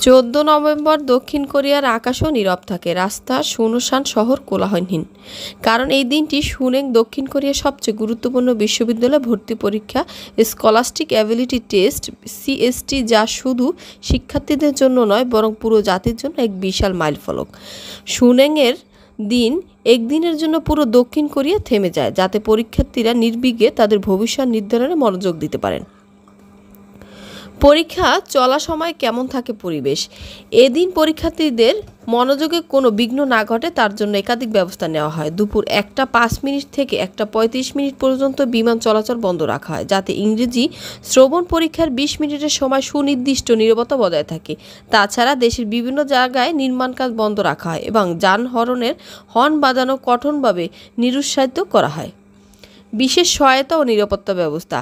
14 November দক্ষিণ কোরিয়ার আকাশও নীরব থাকে, রাস্তা শুনশান, শহর কোলাহলহীন। কারণ এই দিনটি সুনেং দক্ষিণ কোরিয়ার সবচেয়ে গুরুত্বপূর্ণ বিশ্ববিদ্যালয় ভর্তি পরীক্ষা স্কলাস্টিক অ্যাবিলিটি টেস্ট সিএসটি, যা শুধু শিক্ষার্থীদের জন্য নয় বরং পুরো জাতির জন্য এক বিশাল মাইলফলক। সুনেংয়ের দিন একদিনের জন্য পুরো দক্ষিণ কোরিয়া থেমে যায়, যাতে পরীক্ষার্থীরা নির্বিঘ্নে তাদের ভবিষ্যৎ নির্ধারণে মনোযোগ দিতে পারেন। পরীক্ষা চলা সময় কেমন থাকে পরিবেশ? এদিন পরীক্ষার্থীদের মনোযোগে কোনো বিঘ্ন না ঘটে তার জন্য একাধিক ব্যবস্থা নেওয়া হয়। দুপুর 1টা 5 মিনিট থেকে 1টা 35 মিনিট পর্যন্ত বিমান চলাচল বন্ধ রাখা হয়, যাতে ইংরেজি শ্রবণ পরীক্ষার 20 মিনিটের সময় সুনির্দিষ্ট নীরবতা বজায় থাকে। তাছাড়া দেশের বিভিন্ন জায়গায় নির্মাণ কাজ বন্ধ রাখা হয় এবং যানবাহনের হর্ন বাজানো কঠোরভাবে নিরুৎসাহিত করা হয়। বিশেষ সহায়তা ও নিরাপত্তা ব্যবস্থা।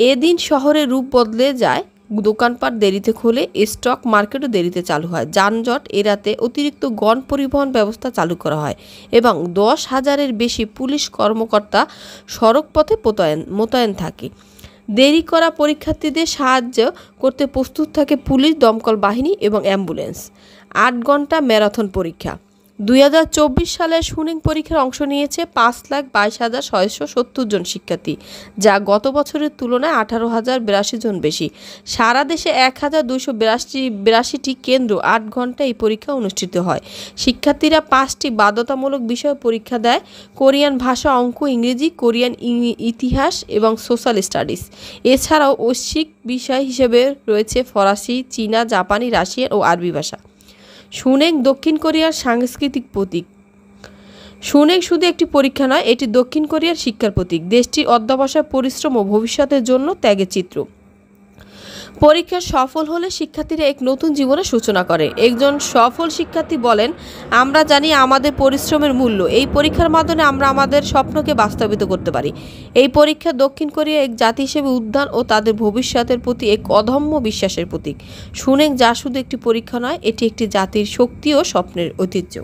এদিন শহরের রূপ বদলে যায়, দোকানপাট দেরিতে খোলে, স্টক মার্কেটও দেরিতে চালু হয়, যানজট এড়াতে অতিরিক্ত গণপরিবহন ব্যবস্থা চালু করা হয় এবং 10,000-এর বেশি পুলিশ কর্মকর্তা সড়কপথে মোতায়েন থাকে। দেরি করা পরীক্ষার্থীদের সাহায্য করতে প্রস্তুত থাকে পুলিশ, দমকল বাহিনী এবং অ্যাম্বুলেন্স। 8 ঘন্টা ম্যারাথন পরীক্ষা। 2024 সালে সুনিং পরীক্ষায় অংশ নিয়েছে 5,22,670 জন শিক্ষার্থী, যা গত বছরের তুলনায় 18,082 জন বেশি। সারা দেশে 1,282টি কেন্দ্র 8 ঘন্টা এই পরীক্ষা অনুষ্ঠিত হয়। শিক্ষার্থীরা 5টি বাধ্যতামূলক বিষয়ে পরীক্ষা দেয়: কোরিয়ান ভাষা, অঙ্ক, ইংরেজি, কোরিয়ান ইতিহাস এবং সোশ্যাল স্টাডিজ। এছাড়াও ঐচ্ছিক বিষয় হিসেবে রয়েছে ফরাসি, চীনা, জাপানি, রাশিয়ান ও আরবি ভাষা। সুনেং দক্ষিণ কোরিয়ার সাংস্কৃতিক প্রতীক। সুনেং শুধু একটি পরীক্ষা নয়, এটি দক্ষিণ কোরিয়ার শিক্ষার প্রতীক, দেশটির অধ্যবসায়, পরিশ্রম ও ভবিষ্যতের জন্য ত্যাগের চিত্র। পরীক্ষা সফল হলে শিক্ষার্থীরা এক নতুন জীবনের সূচনা করে। একজন সফল শিক্ষার্থী বলেন, আমরা জানি আমাদের পরিশ্রমের মূল্য। এই পরীক্ষার মাধ্যমে আমরা আমাদের স্বপ্নকে বাস্তবায়িত করতে পারি। এই পরীক্ষা দক্ষিণ কোরিয়া এক জাতি হিসেবে উদ্যান ও তাদের ভবিষ্যতের প্রতি এক অদম্য বিশ্বাসের প্রতীক। সুনেং যা শুধু একটি পরীক্ষা নয়, এটি একটি জাতির শক্তি ও স্বপ্নের ঐতিহ্য।